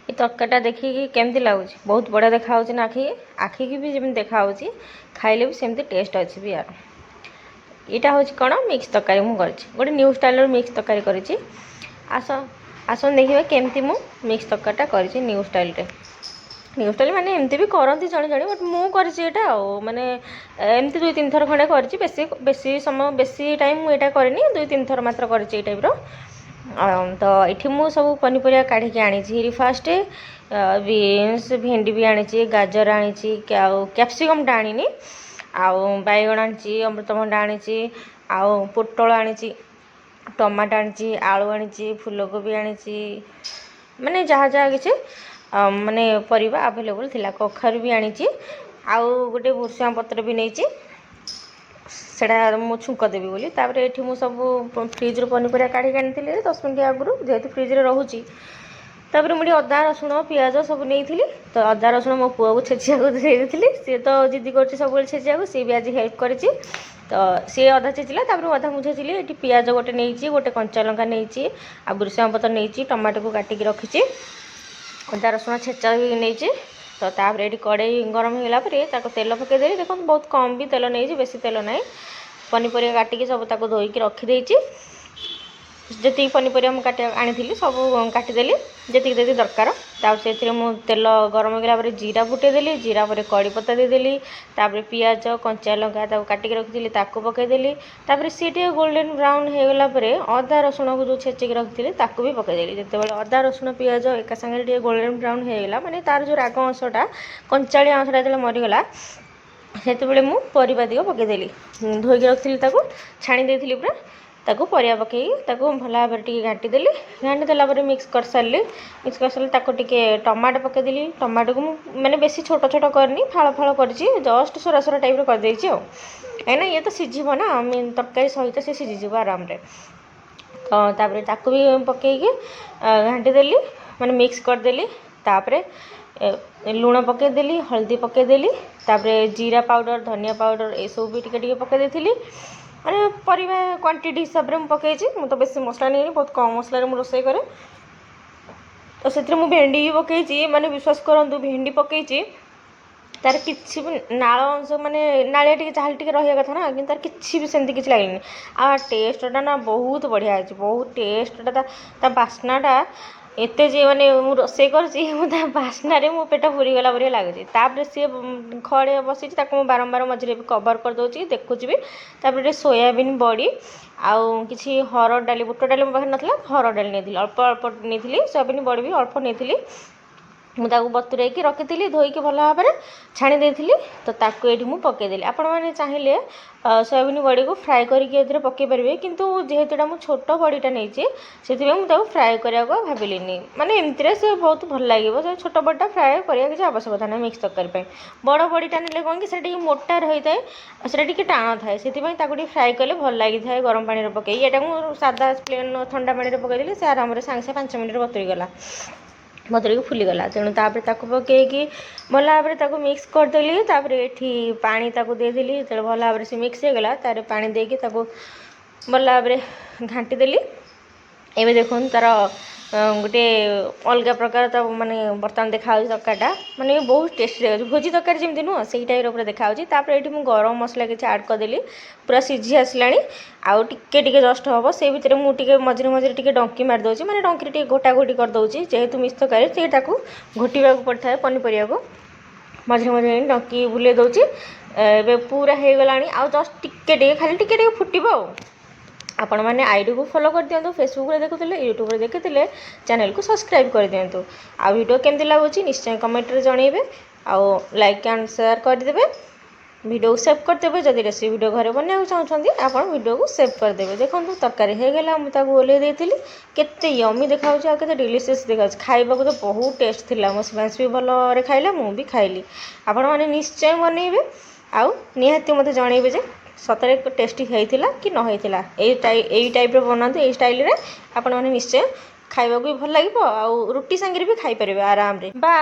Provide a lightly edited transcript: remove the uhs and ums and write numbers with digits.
ये तरकारीटा देखिए केमती लगुच बहुत बढ़िया देखा ना आखि आखि की भी जमी देखा खाइले भी सेमती टेस्ट अच्छी भी यार। यहाँ हूँ कौन मिक्स तरकारी मुझे गोटे न्यू स्टाइल मिक्स तरकारी करी आस आसन देखिए केमती मु मिक्स तरकारीटा करी न्यू स्टाइल न्यू स्टाइल माने एमती भी करती जड़े जड़े बट मुझे माने एमती 2-3 थर खंडे कर बेसी समय बेसी टाइम मुझे करनी 2-3 थर मात्र कर टाइप्र। तो ये मु सब पनीपरिया काढ़ी आनी फास्ट बीन्स भेंडी भी आनी गाजर आनी कैप्सिकम टा आनी आउ बैगण आनी अमृतभंडा आनी आउ पोटल आनी टमाटो आनी आलू आनी फूलकोबी आनी माने जहाँ जहाँ किसी माने परिबा अवेलेबल थिला कखारु भी आनी आउ गोटे भुर्सुंगा पत्र भी नहीं सेटा मु छुंक देवी बोली तापर एठी मु सब फ्रिज रो पनीपरिया काढ़ी आनी 10 मिनट आगु जेहेतु फ्रिज रे रहूची तापर मुझे अदा रसुण पियाज सब नहीं तो अदा रसुण मो पुआ को छेचिया को देती सी तो जिद्दी कर सब छेचिया को सी भी आज हेल्प कर तो सी अधा छेचिला तापर अधा मुझे छेचिली ये पियाज गोटे नहीं गोटे कंचा लंका नहीं आ भुर्सुंगा पत्र नहीं टमाटो को काटिकी रखी अदा रसुण छेचा भी नहीं तो तापर ये कड़े गरम होगा तेल पकईदे देखो बहुत कम भी तेल नहीं बेसी तेल ना पनीपरिया काटिकी सब ताको धोईकी रखीदे जी पनीपरिया मुझे आनी सब काटिदेली जी जी दरकार से तेल गरम होगा जीरा फुटेदेली जीरा पर कड़ी पत्ता देदेली तापर पियाज कंचा लंका काटिकी रखी पकईदेली तापर सी गोल्डन ब्राउन होगला अदा रसुण को जो छेचिकी रखी भी पकईदेली जिते अदा रसुण पियाज एका सागे गोल्डन ब्राउन होगला माने तार जो राग अंशटा कंचालिया अंशटा जो मरीगला से परिबा दिग पकईदेली धोईकी रखी छाणी देती पूरा ताकू परिया पकई भल भाव घाटीदेली घाटीदेला मिक्स कर सारे टमाटो पकईदेली टमाटो को मैंने बेसी छोट छोट करनी फाड़ फाड़ कर जस्ट सोरा सोरा टाइप करदे कहीं ये तो सीझब ना तरकारी सहित से सीझीज आराम रे तो तापर ताकू भी पकईकी घाटीदेली मैंने मिक्स करदेली तापर लुण पकईदेली हल्दी पकईदेली तापर जीरा पाउडर धनिया पाउडर ये सब भी टिके पकई देती माने परिवा क्वांटिटी हिसाब से पकई तो बेसी मसला नहीं बहुत कम मसला रोसे करे तो से भेंडी भी पकई माने विश्वास करूँ भेंडी पकई तार किसी भी नाल अंश माने नालिया टी चाल टी रहा कथा ना कि तार किसी भी सेमती किसी लगे आ टेस्टा ना बहुत बढ़िया है बहुत टेस्टा बास्नाटा एते जे माने मु रोसे कर बास्नारे मो पेट पूरीगला भाया लगे तापर सी खड़े बसी बारंबार मझे भी कवर कर दूसरी देखुची भी तापर सोयाबीन बड़ी आउ किसी हरड़ डाली बुट डाली मो पाखे नाला हरड़ डाली नहीं अल्प अल्प नहीं सोयाबीन बड़ी भी अल्प नहीं मुझे बतुरईकी रखी धोईकी भल भाव में छाणी देती तो ताकू ये पकईदेली आपण मैंने चाहिए सोयाबीन बड़ी को फ्राए करके पकई पारे किंतु जेहेतुटा मुझे छोट बड़ीटा नहीं से फ्राए करने को भाविली माने एमती से बहुत भल लगे छोट बड़ीटा फ्राए करने किसी आवश्यकता ना मिक्स तरकारी बड़ बड़ीटा ने कौन कि से मोटा रही है से टाण थाए से फ्राए कले भल लगी था गरम पानी पकई ये सादा प्लेन ठंडा पानी पकईदेली से आराम से सांगे 5 मिनट बतुरीगला बतुरी फुलीगला तेणु तापर पकईकी भल भाव में मिक्स करदेली तापर ये पानी देदेली जो भल भाव से मिक्स होगला तार पानी देकी भल भाव में घाटीदेली एवं देखो तार गोटे अलग प्रकार तो माने बर्तमान देखा तरकारीटा माने बहुत टेस्टी लगे भोजी तरकारी जमी नुह से टाइप पूरा देखा ये मुझे गरम मसला किसी आड करदेली पूरा सीझी आसला आउ टिके जस्ट हम से भितर मुझे मझे मझे टे डंकी मारिदे मैंने डंकी टे घोटा घोटी करदे जेहेतु मिक्स तरकारी से घोटा पड़ता है पनीपरिया को मझे मझे डंकी बुले दूसरी पूरा हो गला आउ जस्ट टिके खाली टिके फुटब आपण मैंने आईडी को फॉलो कर दिंतु फेसबुक रे देखुले यूट्यूब रे देखुले चैनल को सब्सक्राइब कर दिंतु आ वीडियो केमती लगुच निश्चय कमेंट रे जनइबे आउ लाइक एंड शेयर करदेवे वीडियो को सेव करदेवे जदि रेसिपी वीडियो घरे बनवाक चाहते आप वीडियो को सेव करदेवे देखो तरकारी होगला मुझे ओल्हे देती केते यमी देखा के डिलीशियस देखा खाइबा तो बहुत टेस्ट थी मो स्पेंस भी भल खाइला मुझे खाइली आपण मैंने निश्चय बनइबे आउ निहाती मते जनइबे जे सतरे टेस्टी होता कि न होता यही टाइप बनाते यही स्टाइल आपण मैंने निश्चय खाइबा भी भल लगे आ रुटी सांगे भी खाई पारे आराम रे।